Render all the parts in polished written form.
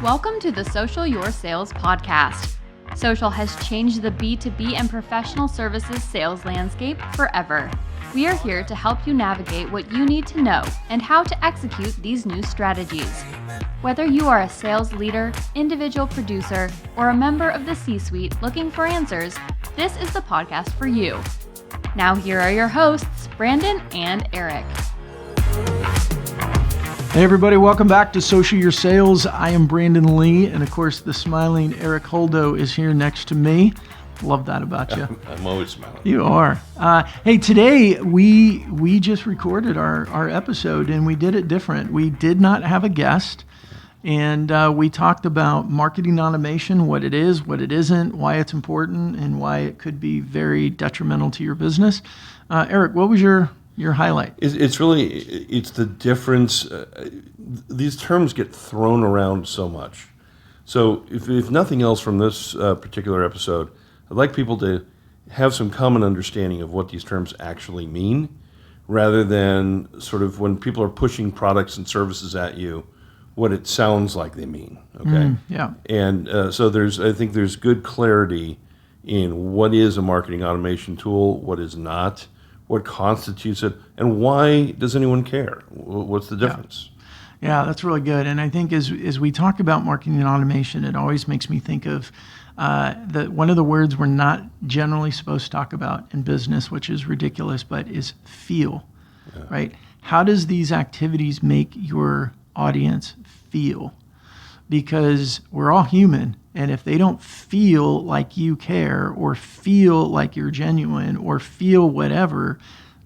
Welcome to the Social Your Sales podcast. Social has changed the B2B and professional services sales landscape forever. We are here to help you navigate what you need to know and how to execute these new strategies. Whether you are a sales leader, individual producer, or a member of the C-suite looking for answers, this is the podcast for you. Now here are your hosts, Brandon and Erik. Hey everybody, welcome back to Social Your Sales. I am Brandon Lee, and of course the smiling Erik Holdo is here next to me. Love that about you. I'm always smiling. You are. Hey, today we just recorded our episode, and we did it different. We did not have a guest, and we talked about marketing automation, what it is, what it isn't, why it's important, and why it could be very detrimental to your business. Erik, what was your highlight? It's the difference. These terms get thrown around so much. So if nothing else from this particular episode, I'd like people to have some common understanding of what these terms actually mean, rather than sort of when people are pushing products and services at you, what it sounds like they mean. Okay. Yeah. And so I think there's good clarity in what is a marketing automation tool, what is not, what constitutes it, and why does anyone care? What's the difference? Yeah, that's really good. And I think as we talk about marketing automation, it always makes me think of one of the words we're not generally supposed to talk about in business, which is ridiculous, but is feel, right? How does these activities make your audience feel? Because we're all human, and if they don't feel like you care or feel like you're genuine or feel whatever,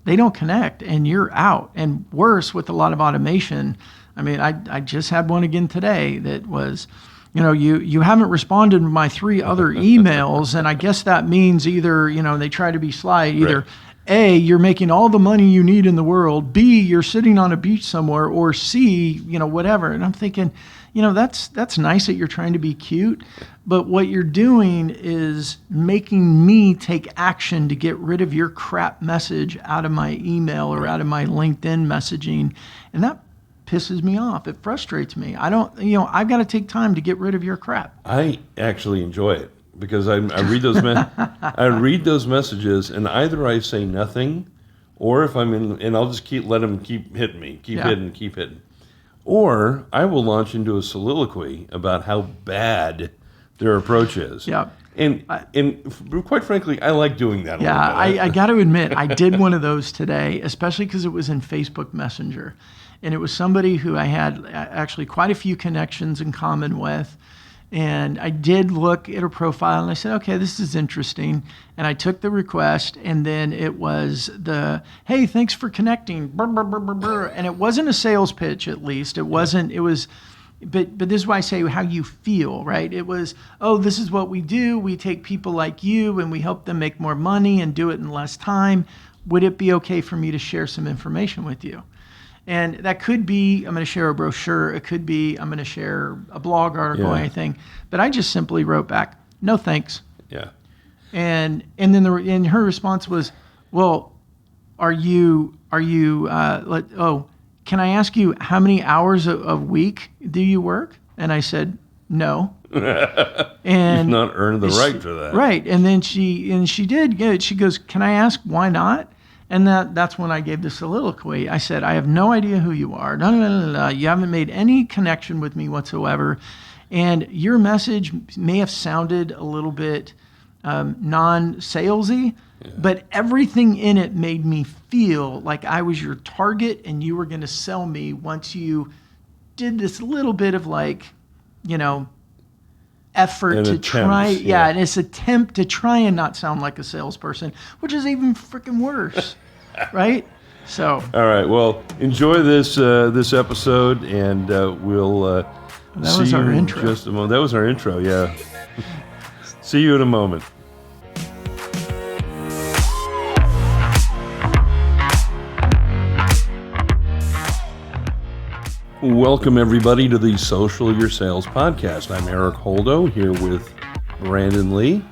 they don't connect and you're out. And worse, with a lot of automation, I mean, I just had one again today that was, you haven't responded to my 3 other emails, and I guess that means either, they try to be sly, either right. A, you're making all the money you need in the world, B, you're sitting on a beach somewhere, or C, whatever. And I'm thinking, that's nice that you're trying to be cute, but what you're doing is making me take action to get rid of your crap message out of my email or out of my LinkedIn messaging. And that pisses me off. It frustrates me. I've got to take time to get rid of your crap. I actually enjoy it because I read those I read those messages, and either I say nothing, or if I'm in, and I'll just let them keep hitting me, keep hitting. Or I will launch into a soliloquy about how bad their approach is. Yeah. And quite frankly, I like doing that a little bit. I got to admit, I did one of those today, especially because it was in Facebook Messenger. And it was somebody who I had actually quite a few connections in common with. And I did look at her profile, and I said, okay, this is interesting. And I took the request, and then it was hey, thanks for connecting, brr, brr, brr, brr, brr. And it wasn't a sales pitch, at least. It wasn't, it was, but this is why I say how you feel, right? It was, this is what we do. We take people like you, and we help them make more money and do it in less time. Would it be okay for me to share some information with you? And that could be, I'm going to share a brochure. It could be, I'm going to share a blog article, anything. But I just simply wrote back, no thanks. Yeah. And then her response was, well, can I ask you how many hours a week do you work? And I said, no. And you've not earned the right for that. Right. And then she did good. She goes, can I ask why not? And that's when I gave the soliloquy. I said, I have no idea who you are. No. You haven't made any connection with me whatsoever. And your message may have sounded a little bit non-salesy, but everything in it made me feel like I was your target and you were going to sell me once you did this little bit of effort to try, and this attempt to try and not sound like a salesperson, which is even freaking worse, right? So, all right, well, enjoy this episode, and we'll see you in just a moment. That was our intro, yeah. See you in a moment. Welcome, everybody, to the Social Your Sales podcast. I'm Erik Holdo here with Brandon Lee,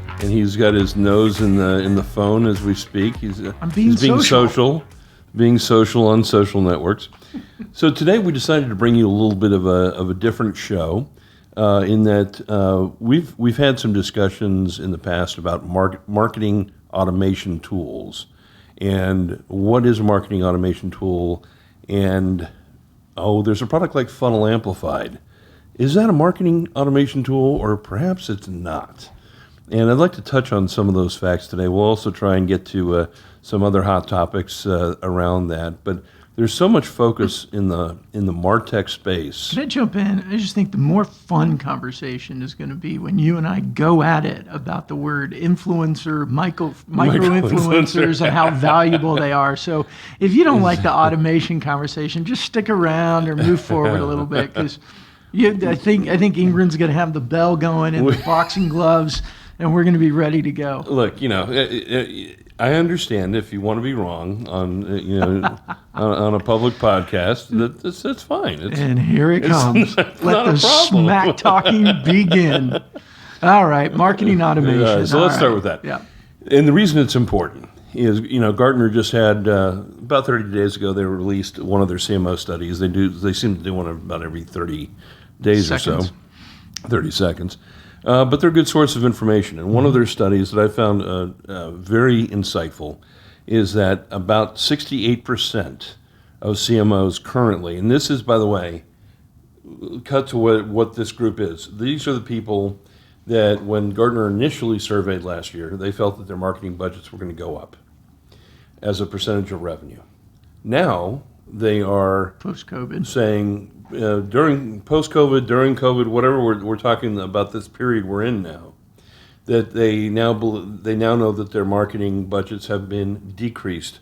and he's got his nose in the phone as we speak. He's being social on social networks. So today we decided to bring you a little bit of a different show. in that we've had some discussions in the past about marketing automation tools, and what is a marketing automation tool, and there's a product like FunnelAmplified. Is that a marketing automation tool, or perhaps it's not? And I'd like to touch on some of those facts today. We'll also try and get to some other hot topics around that. But there's so much focus in the MarTech space. Can I jump in? I just think the more fun conversation is going to be when you and I go at it about the word influencer, micro-influencers, and how valuable they are. So if you don't like the automation conversation, just stick around or move forward a little bit, because I think Ingrid's going to have the bell going and the boxing gloves, and we're going to be ready to go. Look, I understand if you want to be wrong on on a public podcast. That's fine. And here it comes. Let the smack talking begin. All right, marketing automation. So let's start with that. Yeah. And the reason it's important is, Gartner just had about 30 days ago, they released one of their CMO studies. They seem to do one about every 30 days or so, 30 seconds. But they're a good source of information. And one of their studies that I found very insightful is that about 68% of CMOs currently, and this is, by the way, cut to what this group is. These are the people that when Gartner initially surveyed last year, they felt that their marketing budgets were going to go up as a percentage of revenue. Now they are post-COVID saying during post-COVID, during COVID, whatever we're talking about this period we're in now, that they now know that their marketing budgets have been decreased,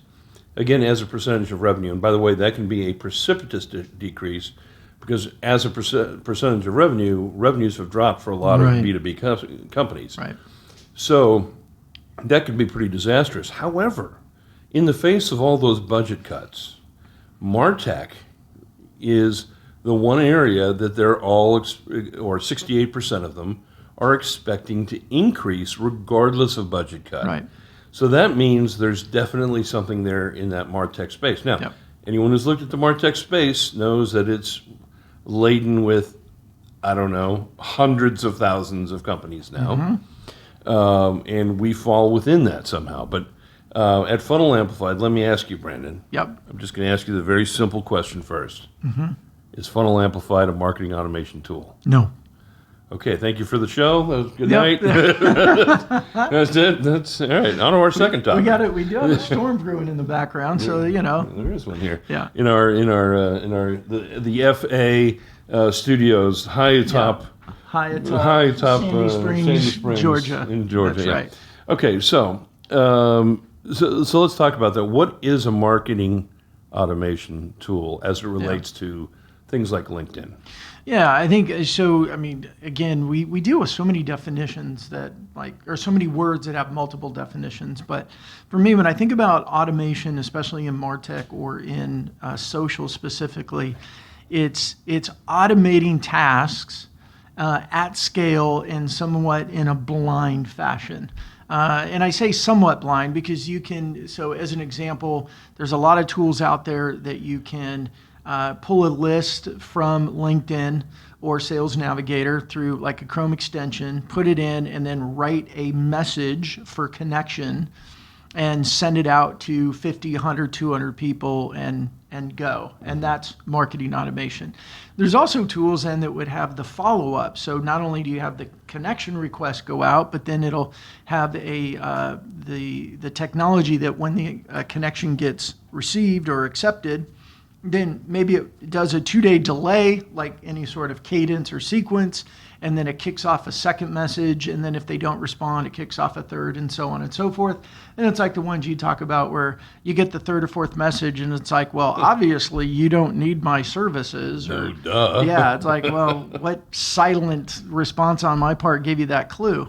again, as a percentage of revenue. And by the way, that can be a precipitous decrease, because as a percentage of revenues have dropped for a lot of B2B companies. Right. So that could be pretty disastrous. However, in the face of all those budget cuts, MarTech is the one area that they're all, or 68% of them, are expecting to increase regardless of budget cut. Right. So that means there's definitely something there in that MarTech space. Now, anyone who's looked at the MarTech space knows that it's laden with, hundreds of thousands of companies now. And we fall within that somehow. But at FunnelAmplified, let me ask you, Brandon. Yep. I'm just going to ask you the very simple question first. Is FunnelAmplified a marketing automation tool? No. Okay, thank you for the show. That was good night. That's it. That's all right. On to our second topic. We do have a storm brewing in the background, so there is one here. Yeah. In the FA studios, high atop Sandy Springs, Georgia. In Georgia. That's right. Okay, so let's talk about that. What is a marketing automation tool as it relates to things like LinkedIn? Yeah, I think so. I mean, again, we deal with so many definitions or so many words that have multiple definitions. But for me, when I think about automation, especially in MarTech or in social specifically, it's automating tasks at scale and somewhat in a blind fashion. And I say somewhat blind because so as an example, there's a lot of tools out there that you can pull a list from LinkedIn or Sales Navigator through like a Chrome extension, put it in, and then write a message for connection and send it out to 50, 100, 200 people and go. And that's marketing automation. There's also tools then that would have the follow-up. So not only do you have the connection request go out, but then it'll have the technology that when the connection gets received or accepted, then maybe it does a 2-day delay, like any sort of cadence or sequence, and then it kicks off a second message, and then if they don't respond, it kicks off a third, and so on and so forth. And it's like the ones you talk about where you get the third or fourth message, and it's like, well, obviously you don't need my services. Or, duh. Yeah, it's like, well, what silent response on my part gave you that clue?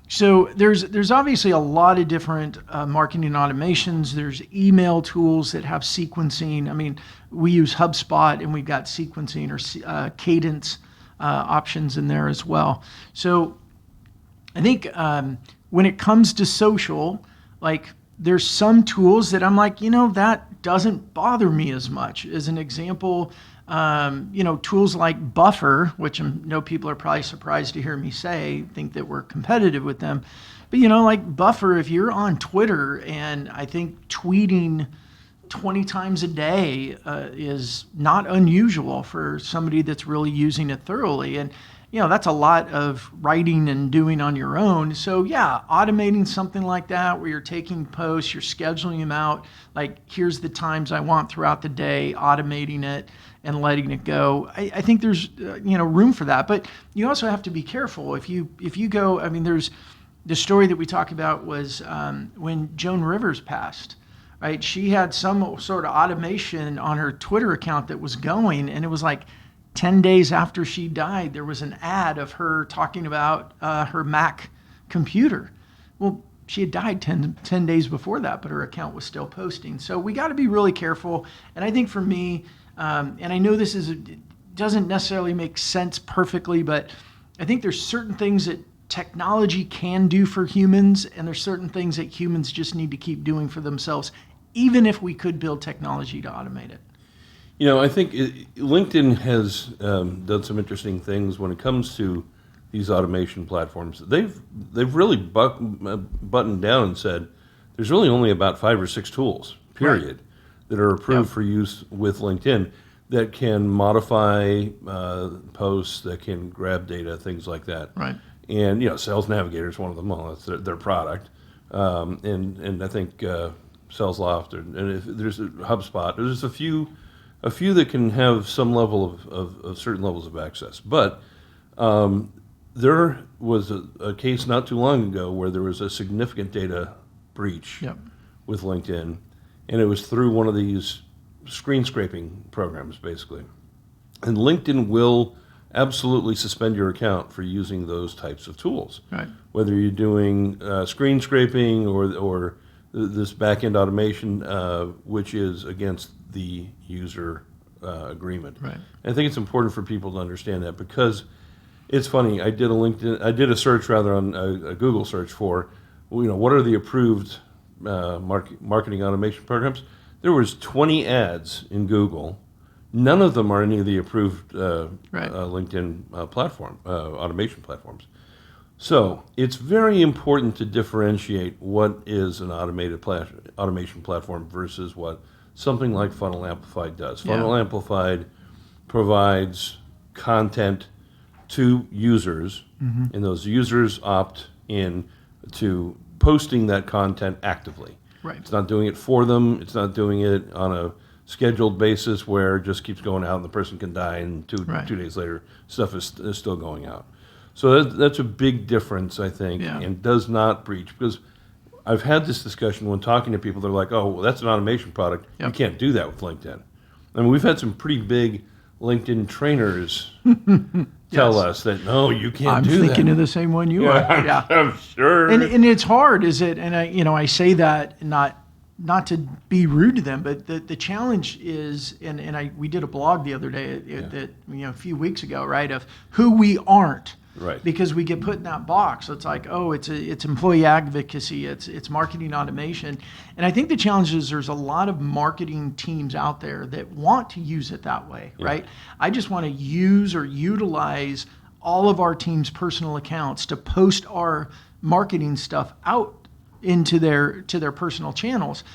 So there's obviously a lot of different marketing automations. There's email tools that have sequencing. I mean, we use HubSpot, and we've got sequencing or cadence options in there as well. So I think when it comes to social, like there's some tools that I'm like, that doesn't bother me as much. As an example, Tools like Buffer, which I know people are probably surprised to hear me say, think that we're competitive with them. But, like Buffer, if you're on Twitter, and I think tweeting 20 times a day is not unusual for somebody that's really using it thoroughly. And, that's a lot of writing and doing on your own. So yeah, automating something like that where you're taking posts, you're scheduling them out, like here's the times I want throughout the day, automating it and letting it go. I think there's, room for that. But you also have to be careful. If you go, there's the story that we talked about was when Joan Rivers passed. Right, she had some sort of automation on her Twitter account that was going, and it was like 10 days after she died, there was an ad of her talking about her Mac computer. Well, she had died 10 days before that, but her account was still posting. So we got to be really careful. And I think for me, and I know this doesn't necessarily make sense perfectly, but I think there's certain things that technology can do for humans, and there's certain things that humans just need to keep doing for themselves, even if we could build technology to automate it. I think LinkedIn has done some interesting things when it comes to these automation platforms. They've really buttoned down and said there's really only about 5 or 6 tools, period, that are approved for use with LinkedIn that can modify posts, that can grab data, things like that. Right. And Sales Navigator is one of them. Well, that's their product, and I think SalesLoft and if there's a HubSpot. There's a few that can have some level of certain levels of access. But there was a case not too long ago where there was a significant data breach with LinkedIn, and it was through one of these screen scraping programs, basically. And LinkedIn will absolutely suspend your account for using those types of tools. Right. Whether you're doing screen scraping or this back-end automation, which is against the user agreement. Right. And I think it's important for people to understand that, because it's funny. I did a search rather on a Google search for, what are the approved marketing automation programs. There was 20 ads in Google. None of them are any of the approved LinkedIn platform automation platforms. So it's very important to differentiate what is an automation platform versus what something like FunnelAmplified does. FunnelAmplified provides content to users, and those users opt in to posting that content actively. Right. It's not doing it for them. It's not doing it on a scheduled basis where it just keeps going out and the person can die and two days later stuff is still going out. So that's a big difference, I think, and does not breach. Because I've had this discussion when talking to people. They're like, oh, well, that's an automation product. You can't do that with LinkedIn. I mean, we've had some pretty big LinkedIn trainers tell us that, no, you can't do that. I'm thinking of the same one you are. Yeah, I'm sure. And it's hard, is it? And I say that not to be rude to them, but the challenge is, and we did a blog the other day that a few weeks ago, right, of who we aren't. Right. Because we get put in that box. So it's like, oh, it's employee advocacy, it's marketing automation. And I think the challenge is there's a lot of marketing teams out there that want to use it that way, right? I just want to use or utilize all of our team's personal accounts to post our marketing stuff out into their personal channels.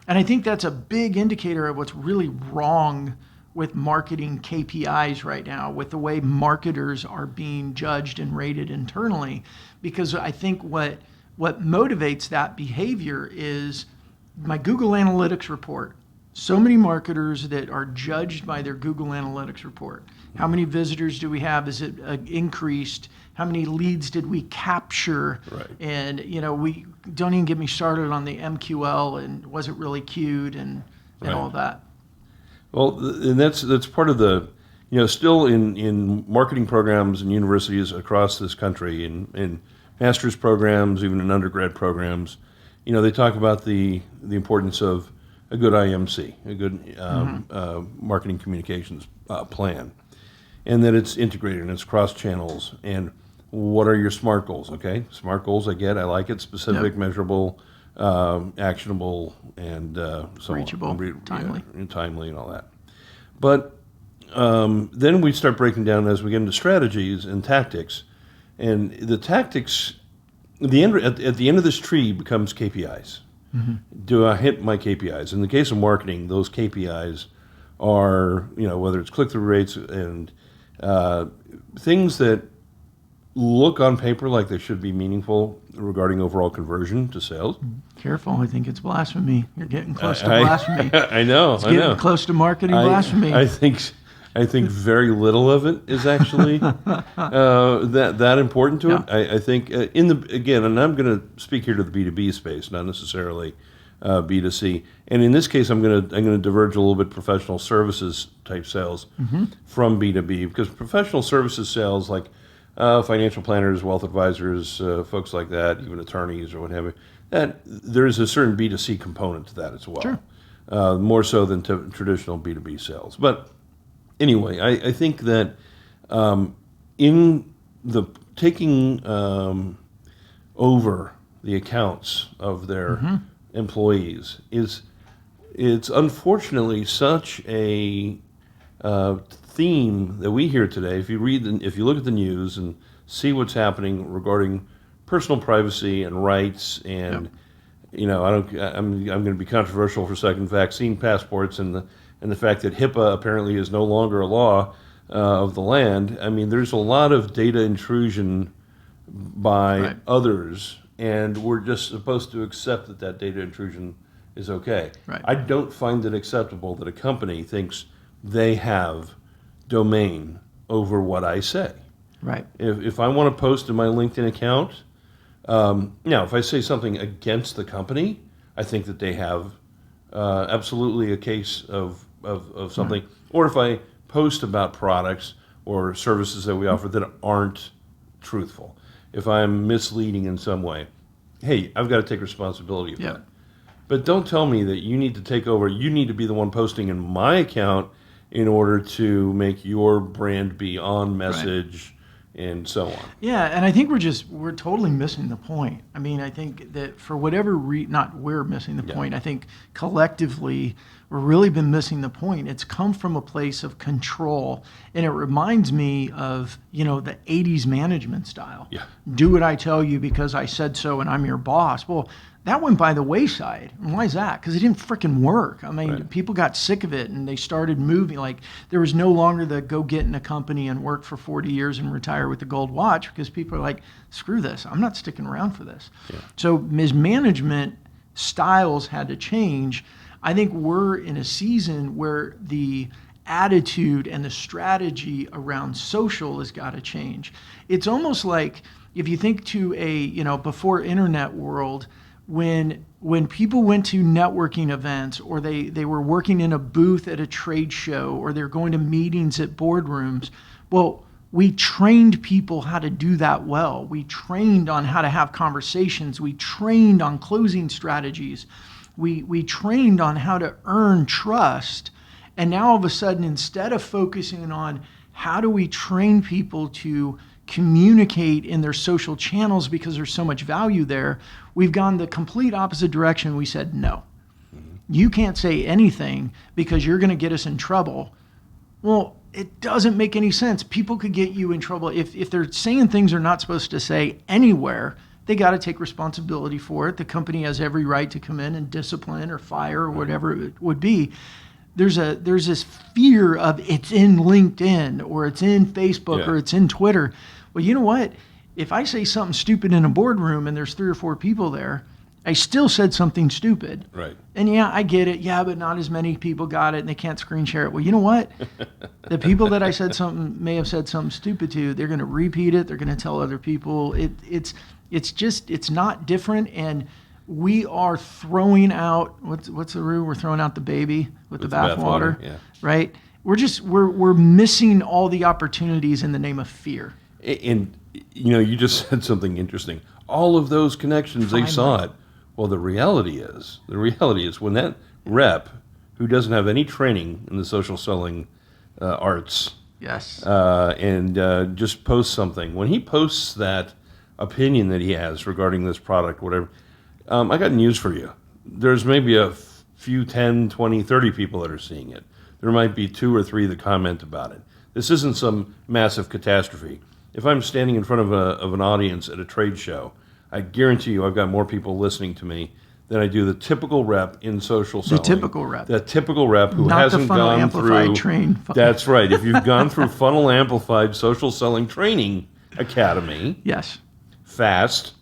And I think that's a big indicator of what's really wrong with marketing KPIs right now, with the way marketers are being judged and rated internally. Because I think what motivates that behavior is my Google Analytics report. So many marketers that are judged by their Google Analytics report. How many visitors do we have? Is it increased? How many leads did we capture? Right. And we don't even get me started on the MQL and was it really queued and all that. Well, and that's part of the, still in marketing programs and universities across this country, in master's programs, even in undergrad programs, they talk about the importance of a good IMC, a good marketing communications plan, and that it's integrated and it's cross channels. And what are your SMART goals? Okay, SMART goals, I like it: specific, measurable, actionable, and so reachable, on. timely. And timely, and all that. But then we start breaking down as we get into strategies and tactics. And the tactics, at the end of this tree becomes KPIs. Mm-hmm. Do I hit my KPIs? In the case of marketing, those KPIs are, whether it's click-through rates and things that look on paper like they should be meaningful regarding overall conversion to sales. Careful, I think it's blasphemy. You're getting close to blasphemy. I know. It's getting close to marketing blasphemy. I think very little of it is actually that important to it. I think and I'm going to speak here to the B2B space, not necessarily B2C. And in this case, I'm going to diverge a little bit professional services type sales from B2B, because professional services sales like financial planners, wealth advisors, folks like that, even attorneys or what have you, that there is a certain B2C component to that as well. Sure. More so than traditional B2B sales. But anyway, I think that in the taking over the accounts of their employees it's unfortunately such a theme that we hear today. If you look at the news and see what's happening regarding personal privacy and rights, and I'm going to be controversial for a second. Vaccine passports and the fact that HIPAA apparently is no longer a law of the land. I mean, there's a lot of data intrusion by others, and we're just supposed to accept that data intrusion is okay. Right. I don't find it acceptable that a company thinks they have domain over what I say. Right. If I want to post in my LinkedIn account, now if I say something against the company, I think that they have absolutely a case of something. Right. Or if I post about products or services that we offer that aren't truthful, if I'm misleading in some way, hey, I've got to take responsibility of that. But don't tell me that you need to take over. You need to be the one posting in my account in order to make your brand be on message and so on. Yeah, and I think we're totally missing the point. I mean, I think that for whatever we're missing the point. I think collectively we've really been missing the point. It's come from a place of control, and it reminds me of, the 80s management style. Yeah. Do what I tell you because I said so and I'm your boss. Well, that went by the wayside. And why is that? Because it didn't freaking work. I mean, people got sick of it and they started moving. Like, there was no longer the go get in a company and work for 40 years and retire with the gold watch, because people are like, screw this. I'm not sticking around for this. Yeah. So as management styles had to change, I think we're in a season where the attitude and the strategy around social has got to change. It's almost like if you think to a, before internet world, when people went to networking events, or they were working in a booth at a trade show, or they're going to meetings at boardrooms, well, we trained people how to do that well. We trained on how to have conversations. We trained on closing strategies. We trained on how to earn trust. And now all of a sudden, instead of focusing on how do we train people to communicate in their social channels because there's so much value there, we've gone the complete opposite direction. We said, no, you can't say anything because you're going to get us in trouble. Well, it doesn't make any sense. People could get you in trouble. If they're saying things they're not supposed to say anywhere, they got to take responsibility for it. The company has every right to come in and discipline or fire or whatever it would be. There's this fear of it's in LinkedIn or it's in Facebook or it's in Twitter. Well, you know what? If I say something stupid in a boardroom and there's 3 or 4 people there, I still said something stupid. Right. And I get it. Yeah, but not as many people got it and they can't screen share it. Well, you know what? The people that I may have said something stupid to, they're going to repeat it. They're going to tell other people. It's not different. And we are throwing out, what's the rule? We're throwing out the baby with the bathwater, right? We're missing all the opportunities in the name of fear. And you just said something interesting. All of those connections, they saw it. Well, the reality is when that rep who doesn't have any training in the social selling arts, and just posts something, when he posts that opinion that he has regarding this product, whatever, I got news for you. There's maybe a few 10, 20, 30 people that are seeing it. there might be 2 or 3 that comment about it. This isn't some massive catastrophe. If I'm standing in front of an audience at a trade show, I guarantee you I've got more people listening to me than I do the typical rep in social selling. The typical rep. The typical rep who Not hasn't the Funnel gone Amplified through. train. That's right. If you've gone through Funnel Amplified Social Selling Training Academy, Yes. fast,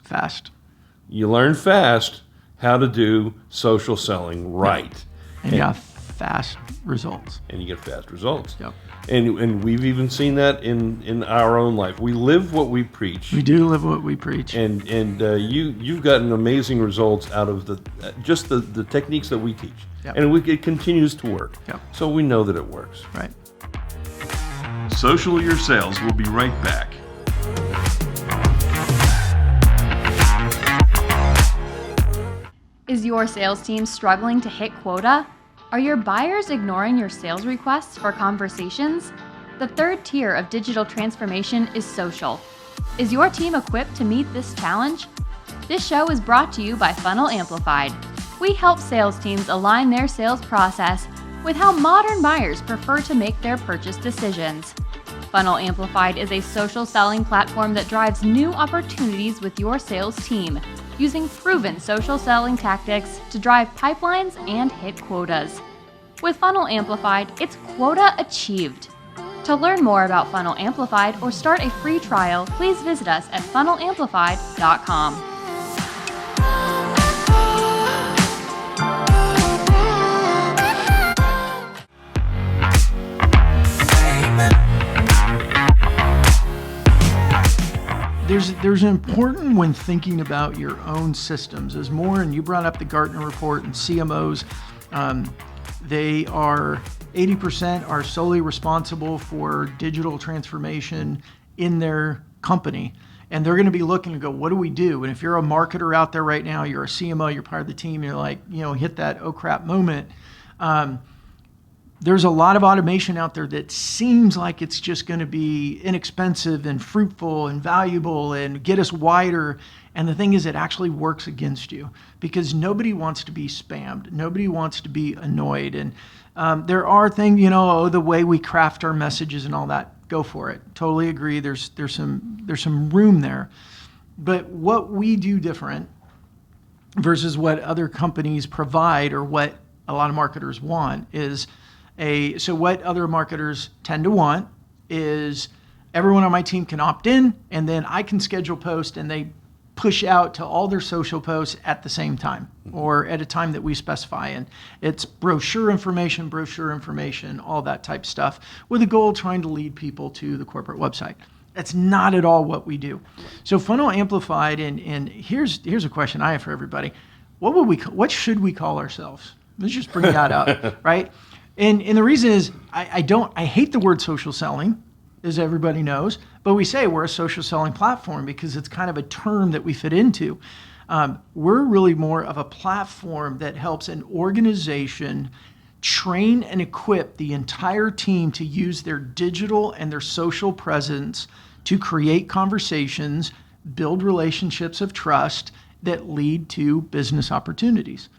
You learn fast how to do social selling right. And you have fast results. And you get fast results. Yep. And we've even seen that in our own life. We live what we preach. We do live what we preach. And you've gotten amazing results out of the techniques that we teach. Yep. And it continues to work. Yep. So we know that it works. Right. Social Your Sales will be right back. Is your sales team struggling to hit quota? Are your buyers ignoring your sales requests for conversations? The third tier of digital transformation is social. Is your team equipped to meet this challenge? This show is brought to you by Funnel Amplified. We help sales teams align their sales process with how modern buyers prefer to make their purchase decisions. Funnel Amplified is a social selling platform that drives new opportunities with your sales team, using proven social selling tactics to drive pipelines and hit quotas. With Funnel Amplified, it's quota achieved. To learn more about Funnel Amplified or start a free trial, please visit us at FunnelAmplified.com. There's an important when thinking about your own systems. As more, and you brought up the Gartner report and CMOs, they are 80% are solely responsible for digital transformation in their company. And they're going to be looking to go, what do we do? And if you're a marketer out there right now, you're a CMO, you're part of the team, you're like, hit that oh crap moment. There's a lot of automation out there that seems like it's just going to be inexpensive and fruitful and valuable and get us wider. And the thing is, it actually works against you because nobody wants to be spammed. Nobody wants to be annoyed. And there are things, the way we craft our messages and all that, go for it. Totally agree. There's some room there. But what we do different versus what other companies provide or what a lot of marketers want is so what other marketers tend to want is everyone on my team can opt in, and then I can schedule posts, and they push out to all their social posts at the same time or at a time that we specify. And it's brochure information, all that type stuff, with the goal of trying to lead people to the corporate website. That's not at all what we do. So Funnel Amplified, and here's a question I have for everybody. What should we call ourselves? Let's just bring that up, right? And the reason is I hate the word social selling, as everybody knows, but we say we're a social selling platform because it's kind of a term that we fit into. We're really more of a platform that helps an organization train and equip the entire team to use their digital and their social presence to create conversations, build relationships of trust that lead to business opportunities.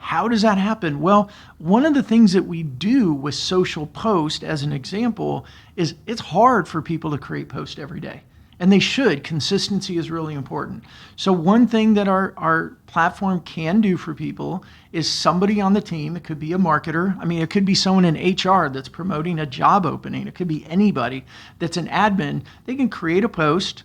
How does that happen? Well, one of the things that we do with social post, as an example, is it's hard for people to create posts every day. And they should. Consistency is really important. So one thing that our platform can do for people is somebody on the team, it could be a marketer. I mean, it could be someone in HR that's promoting a job opening. It could be anybody that's an admin. They can create a post,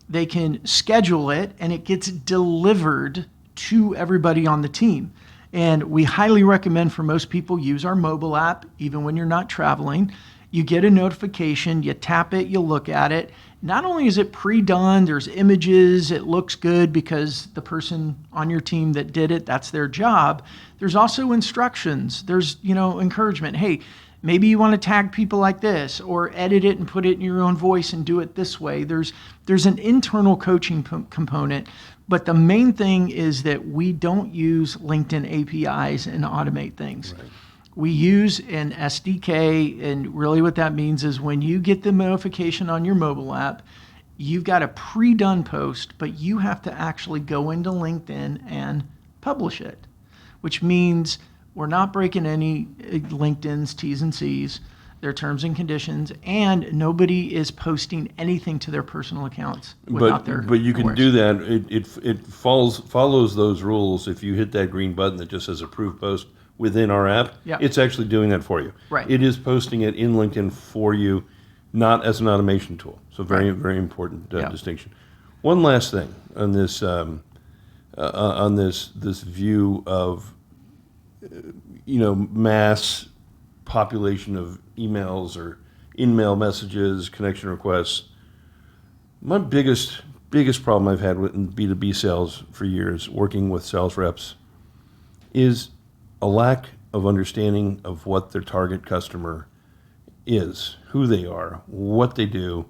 they can schedule it, and it gets delivered to everybody on the team. And we highly recommend for most people use our mobile app, even when you're not traveling. You get a notification, you tap it, you look at it. Not only is it pre-done, there's images, it looks good because the person on your team that did it, that's their job. There's also instructions. There's, encouragement. Hey, maybe you want to tag people like this or edit it and put it in your own voice and do it this way. There's an internal coaching component. But the main thing is that we don't use LinkedIn APIs and automate things. Right. We use an SDK, and really what that means is when you get the notification on your mobile app, you've got a pre-done post, but you have to actually go into LinkedIn and publish it, which means we're not breaking any LinkedIn's T's and C's, their terms and conditions, and nobody is posting anything to their personal accounts without their But you can awareness. do that. It follows those rules. If you hit that green button that just says approve post within our app, Yeah. it's actually doing that for you. Right. It is posting it in LinkedIn for you, not as an automation tool. So very, Right. very important Yeah. distinction. One last thing on this this view of mass population of emails or in-mail messages, connection requests. My biggest problem I've had with B2B sales for years, working with sales reps, is a lack of understanding of what their target customer is, who they are, what they do,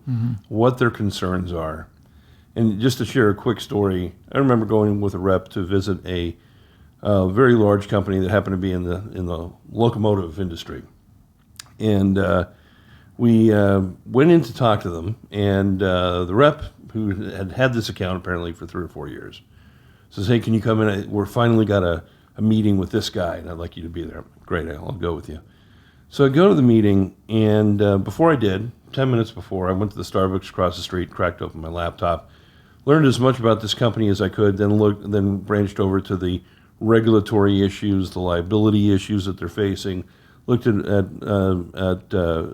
what their concerns are. And just to share a quick story, I remember going with a rep to visit a very large company that happened to be in the locomotive industry. And we went in to talk to them, and the rep, who had this account apparently for 3 or 4 years, says, "Hey, can you come in? We're finally got a meeting with this guy, and I'd like you to be there." Great, I'll go with you. So I go to the meeting, and before I did, 10 minutes before, I went to the Starbucks across the street, cracked open my laptop, learned as much about this company as I could, then branched over to the regulatory issues, the liability issues that they're facing, looked at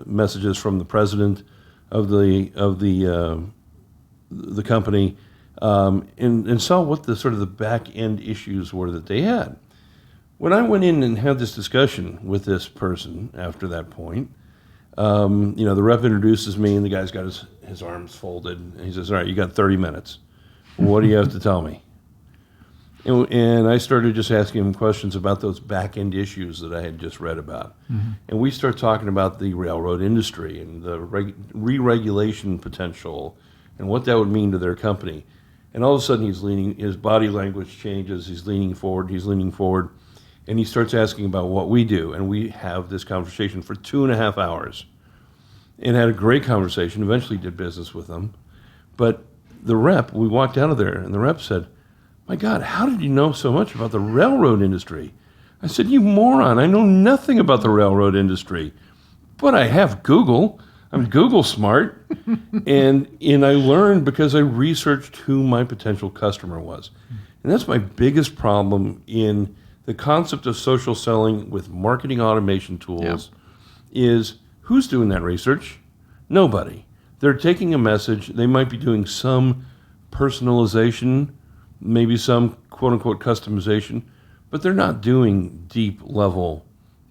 messages from the president of the company, and saw what the sort of the back end issues were that they had. When I went in and had this discussion with this person after that point, the rep introduces me, and the guy's got his arms folded, and he says, "All right, you got 30 minutes. What do you have to tell me?" And I started just asking him questions about those back-end issues that I had just read about. And we start talking about the railroad industry and the re-regulation potential and what that would mean to their company. And all of a sudden his body language changes, he's leaning forward, and he starts asking about what we do. And we have this conversation for 2.5 hours and had a great conversation, eventually did business with them. But we walked out of there, and the rep said, "My God, how did you know so much about the railroad industry?" I said, "You moron, I know nothing about the railroad industry, but I have Google. I'm Google smart." and I learned because I researched who my potential customer was. And that's my biggest problem in the concept of social selling with marketing automation tools is who's doing that research? Nobody. They're taking a message, they might be doing some personalization, maybe some quote-unquote customization, but they're not doing deep level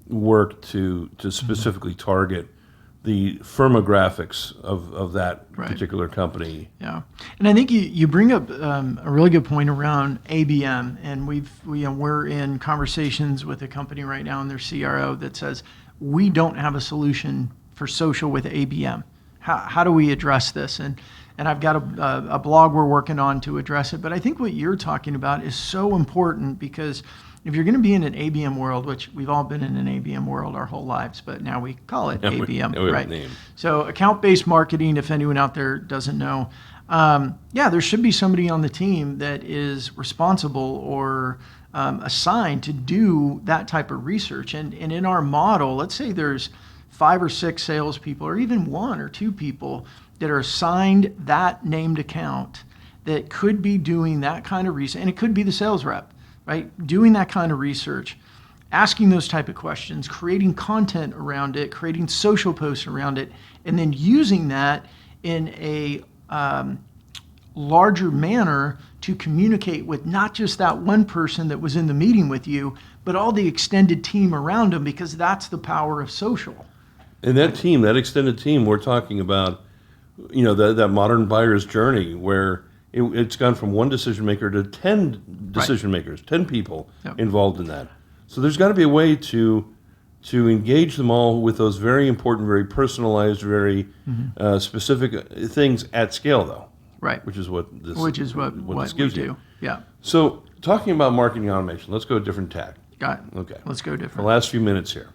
work to specifically target the firmographics of that particular company. Yeah, and I think you bring up a really good point around ABM, and we're in conversations with a company right now and their CRO that says, we don't have a solution for social with ABM. How do we address this? And I've got a blog we're working on to address it. But I think what you're talking about is so important, because if you're going to be in an ABM world, which we've all been in an ABM world our whole lives, but now we call it ABM, right? So account-based marketing, if anyone out there doesn't know, there should be somebody on the team that is responsible or assigned to do that type of research. And in our model, let's say there's 5 or 6 salespeople, or even 1 or 2 people that are assigned that named account that could be doing that kind of research, and it could be the sales rep, right? Doing that kind of research, asking those type of questions, creating content around it, creating social posts around it, and then using that in a larger manner to communicate with not just that one person that was in the meeting with you, but all the extended team around them, because that's the power of social. And that team, that extended team, we're talking about, that modern buyer's journey where it's gone from 1 decision maker to 10 decision makers, 10 people involved in that. So there's got to be a way to engage them all with those very important, very personalized, very specific things at scale, though. Right. Which is what this gives you. Yeah. So talking about marketing automation, let's go a different tack. Got it. Okay. Let's go different. The last few minutes here.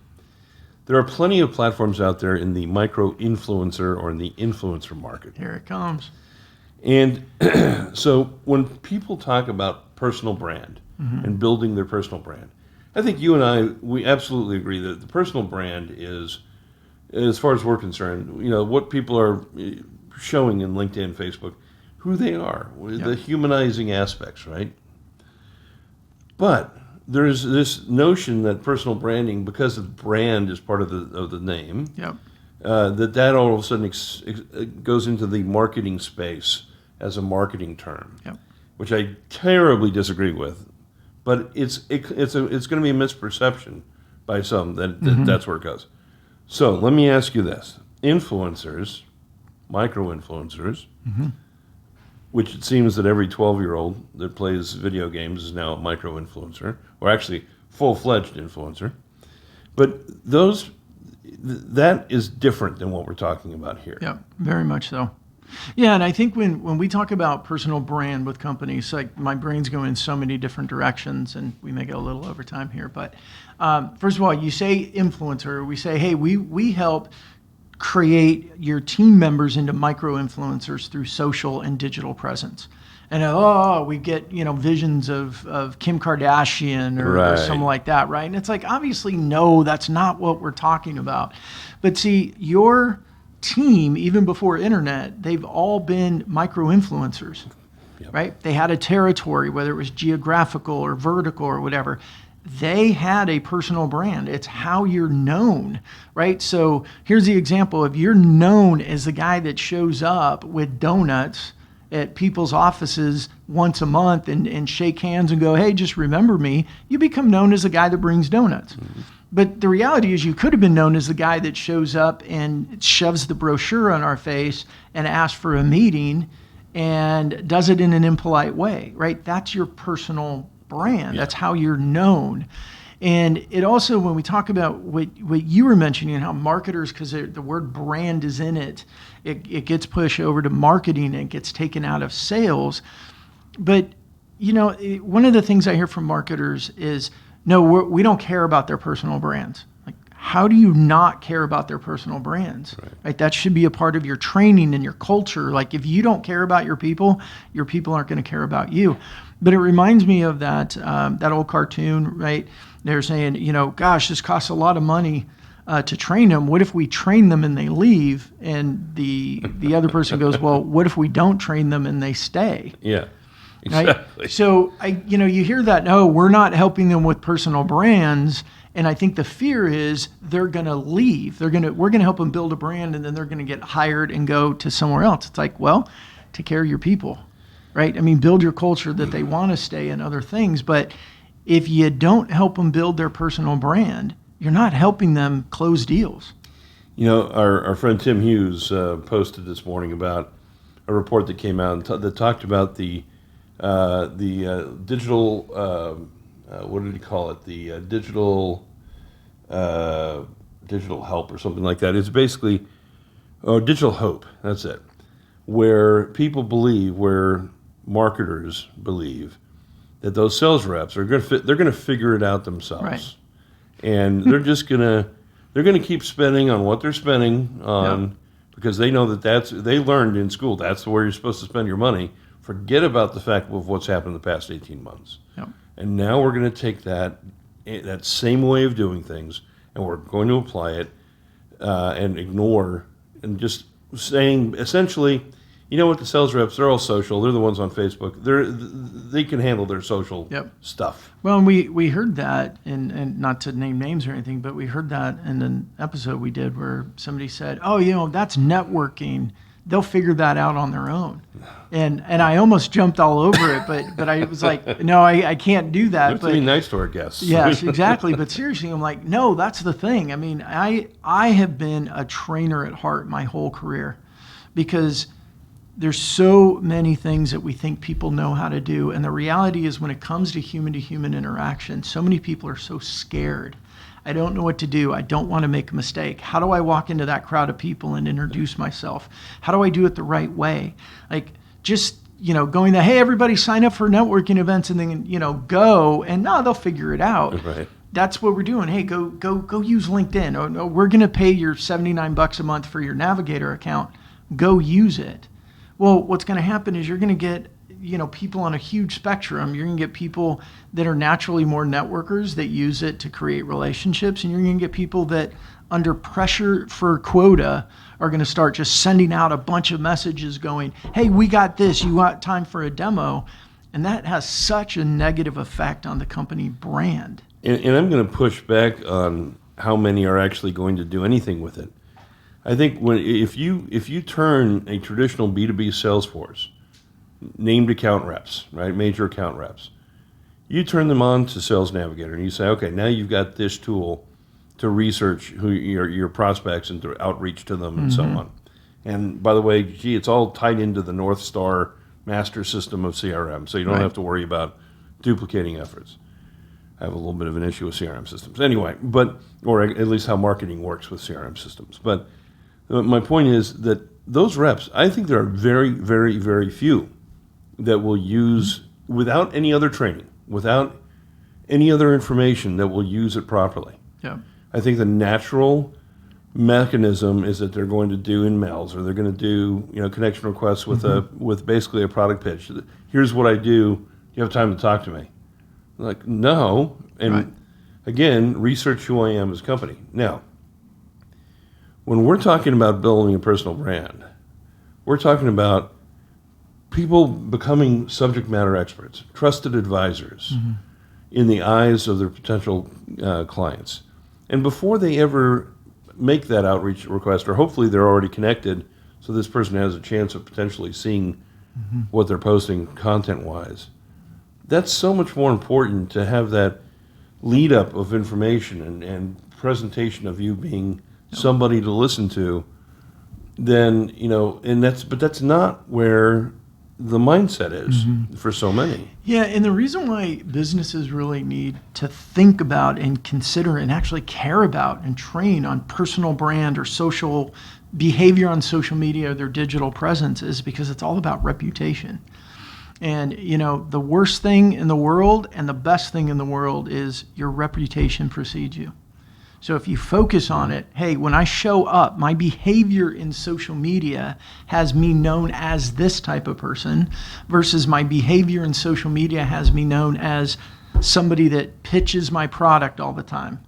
There are plenty of platforms out there in the micro-influencer or in the influencer market. Here it comes. And so when people talk about personal brand and building their personal brand, I think you and I, we absolutely agree that the personal brand is, as far as we're concerned, what people are showing in LinkedIn, Facebook, who they are, the humanizing aspects, right? But there's this notion that personal branding, because the brand is part of the name, that all of a sudden goes into the marketing space as a marketing term, which I terribly disagree with. But it's going to be a misperception by some that that's where it goes. So let me ask you this: influencers, micro-influencers, which it seems that every 12-year-old that plays video games is now a micro-influencer, or actually full-fledged influencer. But that is different than what we're talking about here. Yeah, very much so. Yeah, and I think when we talk about personal brand with companies, like my brain's going in so many different directions, and we may go a little over time here. But first of all, you say influencer, we say, hey, we help create your team members into micro-influencers through social and digital presence. And we get visions of Kim Kardashian or something like that, right? And it's like, obviously, no, that's not what we're talking about. But see, your team, even before internet, they've all been micro-influencers, right? They had a territory, whether it was geographical or vertical or whatever. They had a personal brand. It's how you're known, right? So here's the example. If you're known as the guy that shows up with donuts at people's offices once a month and shake hands and go, hey, just remember me, you become known as the guy that brings donuts. But the reality is you could have been known as the guy that shows up and shoves the brochure on our face and asks for a meeting and does it in an impolite way, right? That's your personal brand. That's how you're known. And it also, when we talk about what you were mentioning, how marketers, because the word brand is in it, it gets pushed over to marketing and it gets taken out of sales. But, one of the things I hear from marketers is, no, we don't care about their personal brands. Like, how do you not care about their personal brands? Right? That should be a part of your training and your culture. Like, if you don't care about your people aren't going to care about you. But it reminds me of that old cartoon, right? They're saying, gosh, this costs a lot of money to train them. What if we train them and they leave? And the other person goes, well, what if we don't train them and they stay? Yeah. Exactly. Right? So you hear that, no, we're not helping them with personal brands. And I think the fear is they're going to leave. We're going to help them build a brand and then they're going to get hired and go to somewhere else. It's like, well, take care of your people, right? I mean, build your culture that they want to stay and other things. But if you don't help them build their personal brand, you're not helping them close deals. Our friend Tim Hughes posted this morning about a report that came out that talked about the digital, what did he call it? The digital help or something like that. It's basically, digital hope. That's it. Where people believe, where marketers believe that those sales reps are they're going to figure it out themselves, right. And they're just they're going to keep spending on what they're spending on because they know they learned in school that's where you're supposed to spend your money. Forget about the fact of what's happened in the past 18 months. Yep. And now we're going to take that same way of doing things and we're going to apply it and ignore and just saying essentially, what the sales reps, they're all social. They're the ones on Facebook. They can handle their social stuff. Well, and we heard that, and not to name names or anything, but we heard that in an episode we did where somebody said, oh, that's networking. They'll figure that out on their own. And I almost jumped all over it, but I was like, no, I can't do that. But be nice to our guests. Yes, exactly. But seriously, I'm like, no, that's the thing. I mean, I have been a trainer at heart my whole career because there's so many things that we think people know how to do. And the reality is when it comes to human interaction, so many people are so scared. I don't know what to do. I don't want to make a mistake. How do I walk into that crowd of people and introduce myself? How do I do it the right way? Like just, going that, hey, everybody sign up for networking events and then, go and no, they'll figure it out. Right. That's what we're doing. Hey, go use LinkedIn. Oh, no, we're going to pay your $79 a month for your Navigator account. Go use it. Well, what's going to happen is you're going to get people on a huge spectrum. You're going to get people that are naturally more networkers that use it to create relationships, and you're going to get people that under pressure for quota are going to start just sending out a bunch of messages going, hey, we got this, you want time for a demo? And that has such a negative effect on the company brand. And I'm going to push back on how many are actually going to do anything with it. I think if you turn a traditional B2B sales force, named account reps, right, major account reps, you turn them on to Sales Navigator and you say, okay, now you've got this tool to research who your prospects and to outreach to them and so on. And by the way, it's all tied into the North Star master system of CRM, so you don't have to worry about duplicating efforts. I have a little bit of an issue with CRM systems anyway, or at least how marketing works with CRM systems. But my point is that those reps, I think there are very, very, very few that will use, without any other training, without any other information, that will use it properly. Yeah. I think the natural mechanism is that they're going to do in-mails, or they're going to do connection requests with basically a product pitch. Here's what I do. Do you have time to talk to me? Like, no. And again, research who I am as a company. Now, when we're talking about building a personal brand, we're talking about people becoming subject matter experts, trusted advisors in the eyes of their potential clients. And before they ever make that outreach request, or hopefully they're already connected, so this person has a chance of potentially seeing what they're posting content-wise. That's so much more important to have that lead up of information and presentation of you being somebody to listen to than, but that's not where the mindset is for so many. Yeah, and the reason why businesses really need to think about and consider and actually care about and train on personal brand or social behavior on social media or their digital presence is because it's all about reputation. And, the worst thing in the world and the best thing in the world is your reputation precedes you. So if you focus on it, hey, when I show up, my behavior in social media has me known as this type of person versus my behavior in social media has me known as somebody that pitches my product all the time,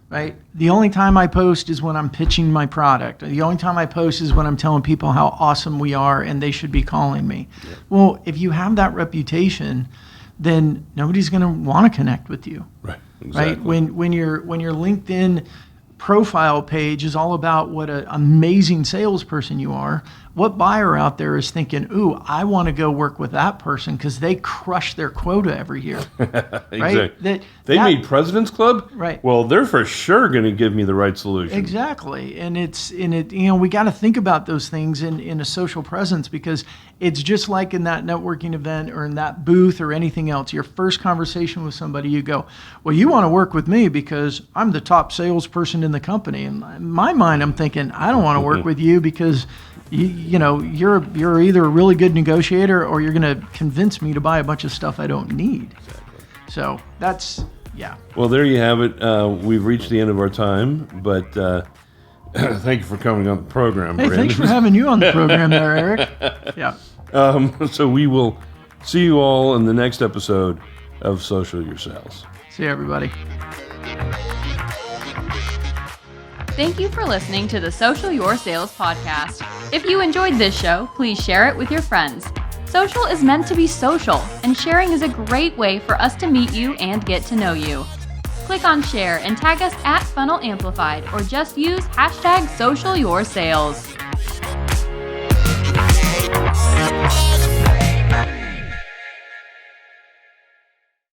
right? The only time I post is when I'm pitching my product. The only time I post is when I'm telling people how awesome we are and they should be calling me. Yeah. Well, if you have that reputation, then nobody's going to want to connect with you. Right. Exactly. Right? When your LinkedIn profile page is all about what an amazing salesperson you are, what buyer out there is thinking, ooh, I want to go work with that person because they crush their quota every year. Exactly. Right? They made President's Club? Right. Well, they're for sure going to give me the right solution. Exactly. And we got to think about those things in a social presence because it's just like in that networking event or in that booth or anything else. Your first conversation with somebody, you go, well, you want to work with me because I'm the top salesperson in the company. And in my mind, I'm thinking, I don't want to work with you because you're either a really good negotiator or you're going to convince me to buy a bunch of stuff I don't need. Exactly. So that's, yeah. Well, there you have it. We've reached the end of our time, but thank you for coming on the program, Hey, Brandon. thanks for having you on the program there, Erik. Yeah. So we will see you all in the next episode of Social Your Sales. See you, everybody. Thank you for listening to the Social Your Sales podcast. If you enjoyed this show, please share it with your friends. Social is meant to be social, and sharing is a great way for us to meet you and get to know you. Click on share and tag us at FunnelAmplified or just use #SocialYourSales.